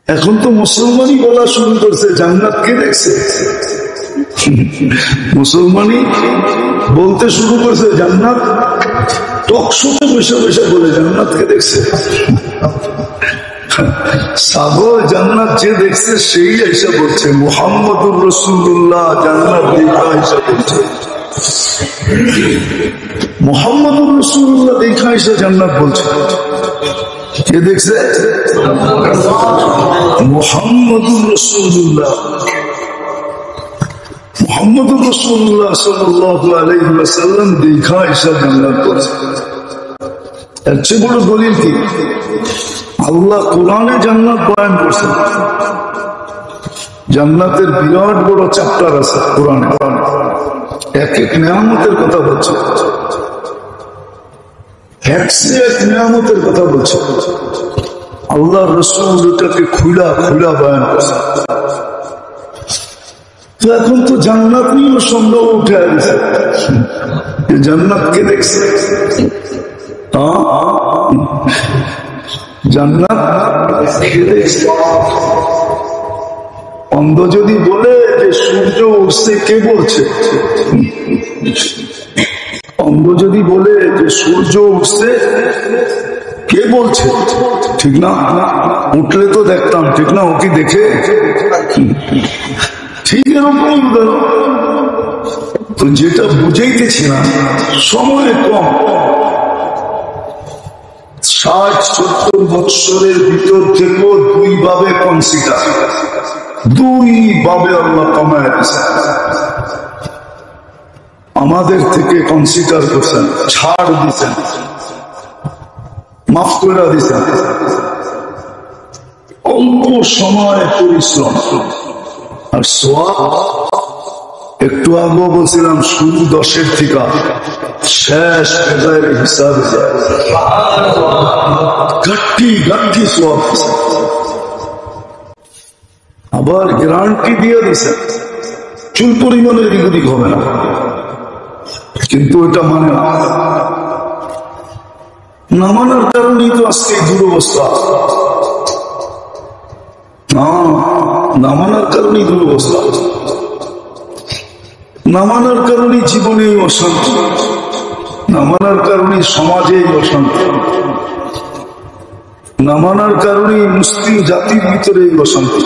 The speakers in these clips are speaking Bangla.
এখন তো মুসলমানই বলা শুরু করছে জান্নাত কে দেখছে। মুসলমানই বলতে শুরু করছে জান্নাত, টকশোতে বসে বসে বলে জান্নাত কে দেখছে। সাগর জান্নাত যে দেখছে সেই এসে বলছে মুহাম্মদুর রাসূলুল্লাহ জান্নাত দেখা এসে বলছে, মুহাম্মদুর রাসূলুল্লাহ দেখা এসে জান্নাত বলছে। কে দেখছে? মুহাম্মদুর রাসূলুল্লাহ। মুহাম্মদুর রাসূলুল্লাহ সাল্লাল্লাহু আলাইহি ওয়াসাল্লাম দেখা এসে জান্নাত বলছে। এর চেয়ে বড় দলিল কি? আল্লাহ কোরআনে জান্নাত বয়ান করছেন। জান্নাতের বিরাট বড় চ্যাপ্টার আছে কোরআনে, এক এক নিয়ামতের কথা বলছে, এক নিয়ামতের কথা বলছে। আল্লাহ রাসূল এটাকে খুলা খুলা বয়ান করছে। তো এখন তো জান্নাত নিয়ে সন্দেহ উঠে আসছে, জান্নাত কে দেখছে? জান্নাত কে দেখছে? অন্ধ যদি বলে যে সূর্য উঠছে, কে বলছে? অন্ধ যদি বলে যে সূর্য উঠছে, কে বলছে? ঠিক না? উঠলে তো দেখতাম, ঠিক না? ও কি দেখে? ঠিক এরকম। তো যেটা বুঝাইতেছি না, সময় কম, 60-70 বৎসরের ভিতর থেকেও দুই ভাবে কনসিডার, দুই ভাবে আল্লাহ কমায় দিয়েছে। আমাদের থেকে কনসিডার করছেন, ছাড় দিচ্ছেন, মাফ করে দিচ্ছেন। অল্প সময় পরিশ্রম আর সোয়াব। একটু আগে বলছিলাম শুরু 10-এর থেকে শেষ বেজায়ের হিসাবে গাঠি গাঠি সোয়াব। আবার গ্যারান্টি দিয়ে দিছে চুল পরিমাণের বিপরীত হবে না, কিন্তু এটা মানে না মানার কারণেই তো আজকে এই দুরবস্থা। না মানার কারণেই দুরবস্থা, না মানার কারণে জীবনে অশান্তি, না মানার কারণে সমাজে অশান্তি, না মানার কারণে মুসলিম জাতির ভিতরে অশান্তি,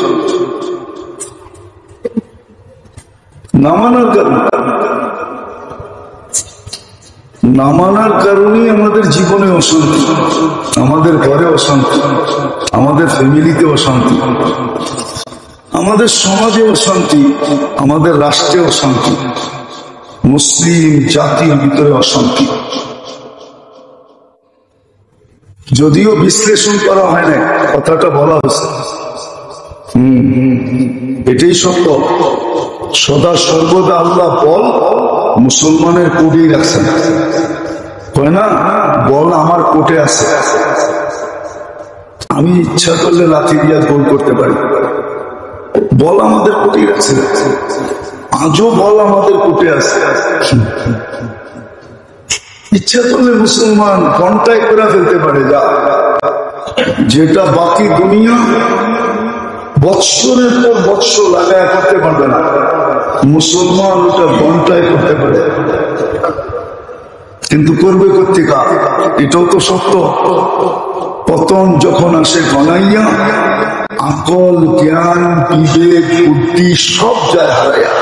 না মানার কারণে, না মানার কারণেই আমাদের জীবনে অশান্তি, আমাদের ঘরে অশান্তি, আমাদের ফ্যামিলিতে অশান্তি, আমাদের সমাজে অশান্তি, আমাদের রাষ্ট্রে অশান্তি, মুসলিম জাতির ভিতরে অশান্তি। যদিও বিশ্লেষণ করা হয় না, কথাটা বলা হয়েছে। এটাই সত্য। সদা সর্বদা আল্লাহ বল মুসলমানের কোটেই রাখছেন, হয় না? বল আমার কোটে আছে, আমি ইচ্ছা করলে লাঠি দিয়ে গোল করতে পারি। বল আমাদের কোটেই রাখছে, আজও বল আমাদের কোটে আছে। ইচ্ছা করলে মুসলমান ঘন্টায় করে ফেলতে পারে, যা যেটা বাকি দুনিয়া বৎসরের পর বৎসর লাগায় করতে পারবে না, মুসলমান ওটা ঘন্টায় করতে পারে। কিন্তু করবে কর্তিকা, এটাও তো সত্য। পতন যখন আসে গনাইয়া, আকল জ্ঞান বিবেক বুদ্ধি সব যায় হারাইয়া।